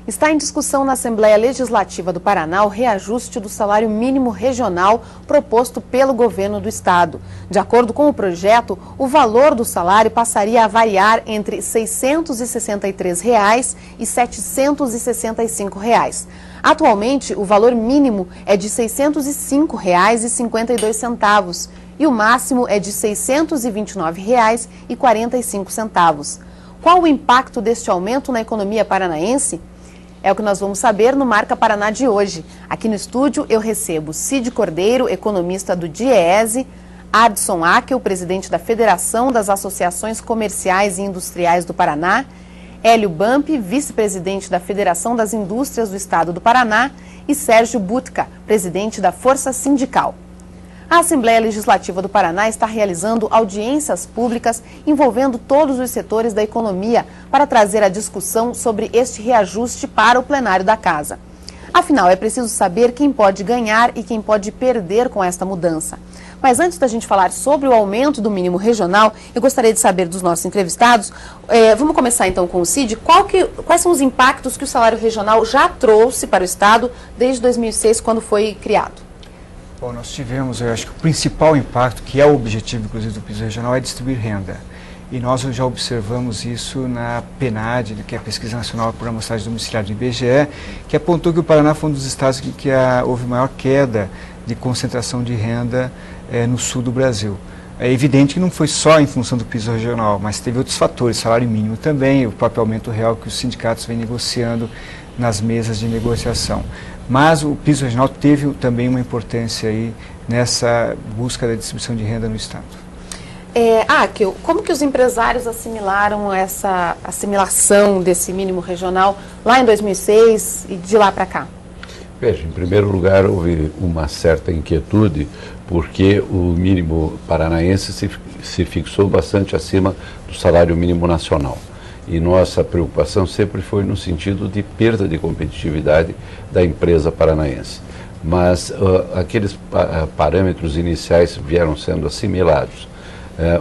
Está em discussão na Assembleia Legislativa do Paraná o reajuste do salário mínimo regional proposto pelo governo do estado. De acordo com o projeto, o valor do salário passaria a variar entre R$ 663 e R$ 765. Atualmente, o valor mínimo é de R$ 605,52 e o máximo é de R$ 629,45. Qual o impacto deste aumento na economia paranaense? É o que nós vamos saber no Marca Paraná de hoje. Aqui no estúdio eu recebo Cid Cordeiro, economista do DIEESE, Adson Akel, presidente da Federação das Associações Comerciais e Industriais do Paraná, Hélio Bamp, vice-presidente da Federação das Indústrias do Estado do Paraná e Sérgio Butka, presidente da Força Sindical. A Assembleia Legislativa do Paraná está realizando audiências públicas envolvendo todos os setores da economia para trazer a discussão sobre este reajuste para o plenário da Casa. Afinal, é preciso saber quem pode ganhar e quem pode perder com esta mudança. Mas antes da gente falar sobre o aumento do mínimo regional, eu gostaria de saber dos nossos entrevistados, vamos começar então com o Cid, quais são os impactos que o salário regional já trouxe para o Estado desde 2006, quando foi criado? Bom, nós tivemos, eu acho que o principal impacto, que é o objetivo, inclusive, do piso regional, é distribuir renda. E nós já observamos isso na PNAD, que é a Pesquisa Nacional por Amostragem Domiciliar do IBGE, que apontou que o Paraná foi um dos estados que houve maior queda de concentração de renda no sul do Brasil. É evidente que não foi só em função do piso regional, mas teve outros fatores, salário mínimo também, o próprio aumento real que os sindicatos vêm negociando nas mesas de negociação. Mas o piso regional teve também uma importância aí nessa busca da distribuição de renda no Estado. Akel, como que os empresários assimilaram essa assimilação desse mínimo regional lá em 2006 e de lá para cá? Veja, em primeiro lugar, houve uma certa inquietude, porque o mínimo paranaense se fixou bastante acima do salário mínimo nacional. E nossa preocupação sempre foi no sentido de perda de competitividade da empresa paranaense. Mas aqueles parâmetros iniciais vieram sendo assimilados.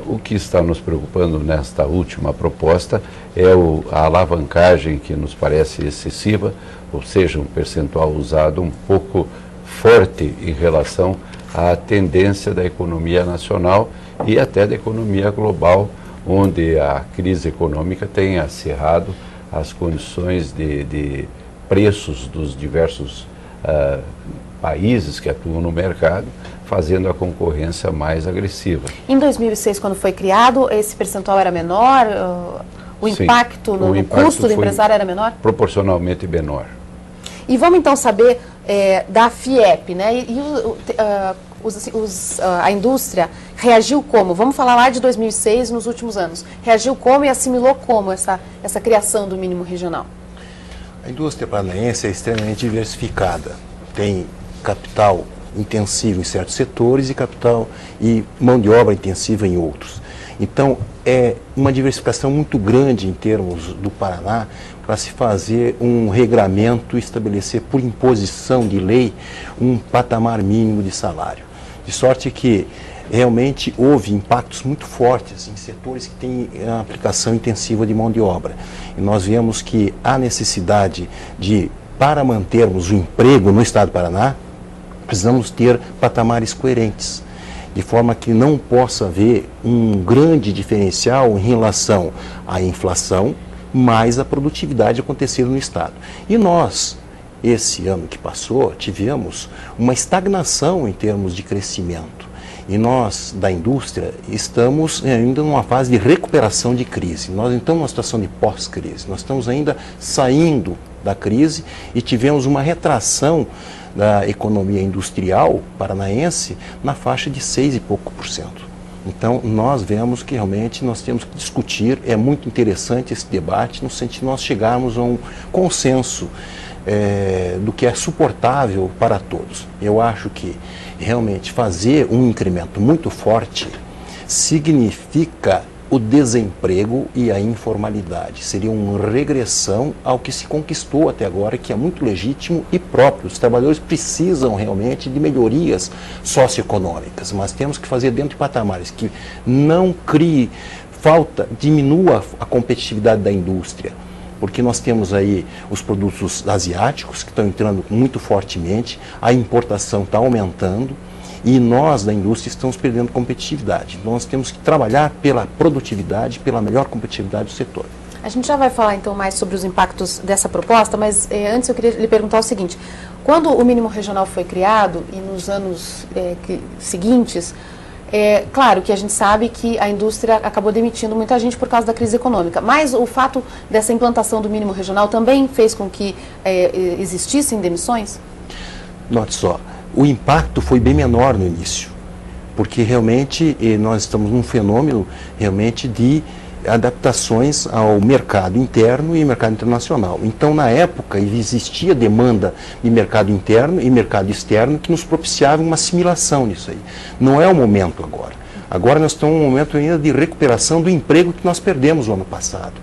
O que está nos preocupando nesta última proposta é a alavancagem, que nos parece excessiva, ou seja, um percentual usado um pouco forte em relação à tendência da economia nacional e até da economia global, onde a crise econômica tem acirrado as condições de preços dos diversos países que atuam no mercado, fazendo a concorrência mais agressiva. Em 2006, quando foi criado, esse percentual era menor? O impacto no custo do empresário era menor? Proporcionalmente menor. E vamos então saber da FIEP, né? A indústria reagiu como? Vamos falar lá de 2006, nos últimos anos. Reagiu como e assimilou como essa criação do mínimo regional? A indústria paranaense é extremamente diversificada. Tem capital intensivo em certos setores e mão de obra intensiva em outros. Então, é uma diversificação muito grande em termos do Paraná para se fazer um regramento e estabelecer por imposição de lei um patamar mínimo de salário. De sorte que realmente houve impactos muito fortes em setores que têm a aplicação intensiva de mão de obra. E nós vemos que há necessidade para mantermos o emprego no Estado do Paraná, precisamos ter patamares coerentes, de forma que não possa haver um grande diferencial em relação à inflação, mais a produtividade acontecendo no Estado. E nós, esse ano que passou, tivemos uma estagnação em termos de crescimento. E nós, da indústria, estamos ainda numa fase de recuperação de crise. Nós estamos numa situação de pós-crise. Nós estamos ainda saindo da crise e tivemos uma retração da economia industrial paranaense na faixa de 6 e pouco por cento. Então, nós vemos que realmente nós temos que discutir, é muito interessante esse debate, no sentido de nós chegarmos a um consenso do que é suportável para todos. Eu acho que realmente fazer um incremento muito forte significa o desemprego e a informalidade. Seria uma regressão ao que se conquistou até agora, que é muito legítimo e próprio. Os trabalhadores precisam realmente de melhorias socioeconômicas, mas temos que fazer dentro de patamares que não crie diminua a competitividade da indústria, porque nós temos aí os produtos asiáticos que estão entrando muito fortemente, a importação está aumentando e nós da indústria estamos perdendo competitividade. Nós temos que trabalhar pela produtividade, pela melhor competitividade do setor. A gente já vai falar então mais sobre os impactos dessa proposta, mas antes eu queria lhe perguntar o seguinte: quando o mínimo regional foi criado e nos anos seguintes, claro que a gente sabe que a indústria acabou demitindo muita gente por causa da crise econômica, mas o fato dessa implantação do mínimo regional também fez com que existissem demissões? Note só, o impacto foi bem menor no início, porque realmente nós estamos num fenômeno realmente de adaptações ao mercado interno e mercado internacional. Então, na época, existia demanda de mercado interno e mercado externo que nos propiciava uma assimilação nisso aí. Não é o momento agora. Agora nós estamos num momento ainda de recuperação do emprego que nós perdemos no ano passado.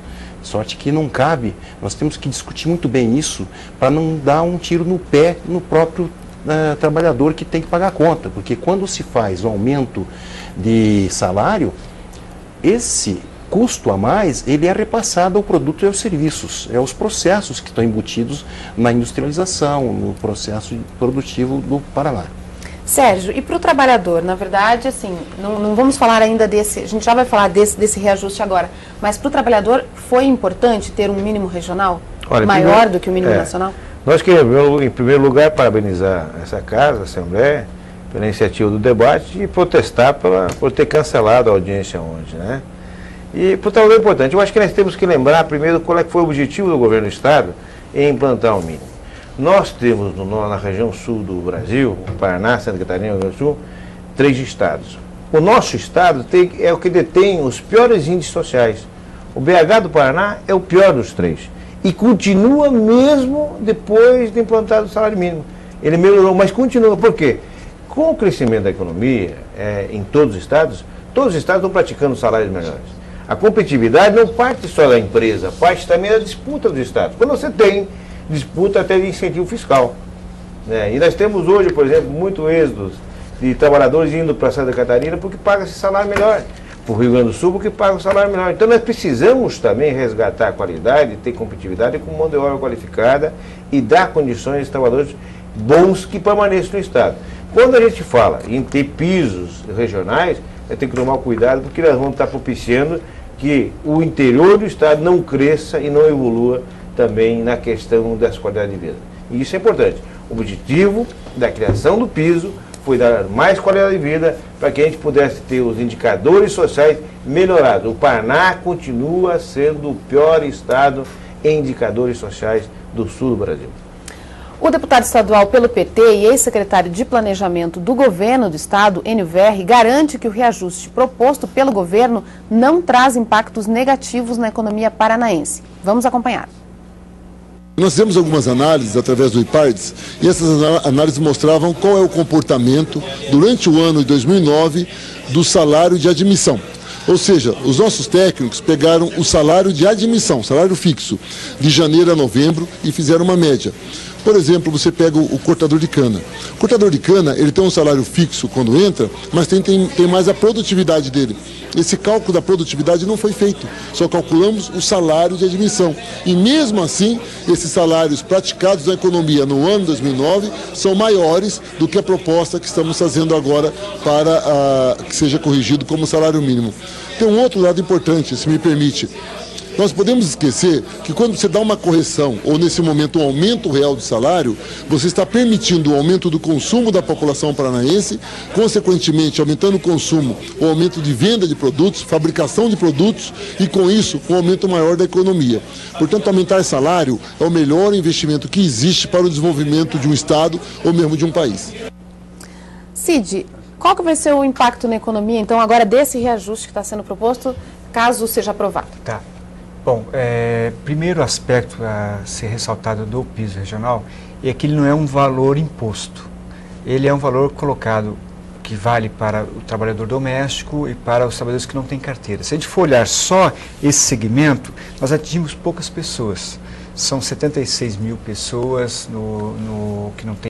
Sorte que não cabe, nós temos que discutir muito bem isso para não dar um tiro no pé no próprio trabalhador que tem que pagar a conta. Porque quando se faz o aumento de salário, esse custo a mais, ele é repassado ao produto e aos serviços, os processos que estão embutidos na industrialização, no processo produtivo do Paraná. Sérgio, e para o trabalhador, na verdade, assim, não vamos falar ainda desse, a gente já vai falar desse reajuste agora, mas para o trabalhador foi importante ter um mínimo regional maior do que o mínimo nacional? Nós queremos, em primeiro lugar, parabenizar essa casa, a Assembleia, pela iniciativa do debate e protestar por ter cancelado a audiência ontem, né? E, portanto, é importante. Eu acho que nós temos que lembrar primeiro qual é que foi o objetivo do governo do Estado em implantar o mínimo. Nós temos na região sul do Brasil, Paraná, Santa Catarina e Rio Grande do Sul, 3 estados. O nosso estado é o que detém os piores índices sociais. O BH do Paraná é o pior dos 3. E continua mesmo depois de implantado o salário mínimo. Ele melhorou, mas continua. Por quê? Com o crescimento da economia em todos os estados estão praticando salários melhores. A competitividade não parte só da empresa, parte também da disputa dos estados. Quando você tem disputa até de incentivo fiscal, né? E nós temos hoje, por exemplo, muito êxodo de trabalhadores indo para Santa Catarina porque paga esse salário melhor, para o Rio Grande do Sul porque paga o salário melhor. Então nós precisamos também resgatar a qualidade, ter competitividade com mão de obra qualificada e dar condições aos trabalhadores bons que permaneçam no estado. Quando a gente fala em ter pisos regionais, tem que tomar cuidado porque nós vamos estar propiciando que o interior do estado não cresça e não evolua também na questão das qualidades de vida. E isso é importante. O objetivo da criação do piso foi dar mais qualidade de vida para que a gente pudesse ter os indicadores sociais melhorados. O Paraná continua sendo o pior estado em indicadores sociais do sul do Brasil. O deputado estadual pelo PT e ex-secretário de Planejamento do Governo do Estado, Enio Verri, garante que o reajuste proposto pelo governo não traz impactos negativos na economia paranaense. Vamos acompanhar. Nós fizemos algumas análises através do IPARDES e essas análises mostravam qual é o comportamento durante o ano de 2009 do salário de admissão. Ou seja, os nossos técnicos pegaram o salário de admissão, salário fixo, de janeiro a novembro e fizeram uma média. Por exemplo, você pega o cortador de cana. O cortador de cana, ele tem um salário fixo quando entra, mas tem mais a produtividade dele. Esse cálculo da produtividade não foi feito, só calculamos o salário de admissão. E mesmo assim, esses salários praticados na economia no ano 2009 são maiores do que a proposta que estamos fazendo agora para que seja corrigido como salário mínimo. Tem um outro lado importante, se me permite. Nós podemos esquecer que quando você dá uma correção, ou nesse momento um aumento real do salário, você está permitindo o aumento do consumo da população paranaense, consequentemente aumentando o consumo, o aumento de venda de produtos, fabricação de produtos e com isso um aumento maior da economia. Portanto, aumentar salário é o melhor investimento que existe para o desenvolvimento de um estado ou mesmo de um país. Cid, qual que vai ser o impacto na economia, então, agora desse reajuste que está sendo proposto, caso seja aprovado? Tá. Bom, primeiro aspecto a ser ressaltado do piso regional é que ele não é um valor imposto. Ele é um valor colocado que vale para o trabalhador doméstico e para os trabalhadores que não têm carteira. Se a gente for olhar só esse segmento, nós atingimos poucas pessoas. São 76 mil pessoas que não têm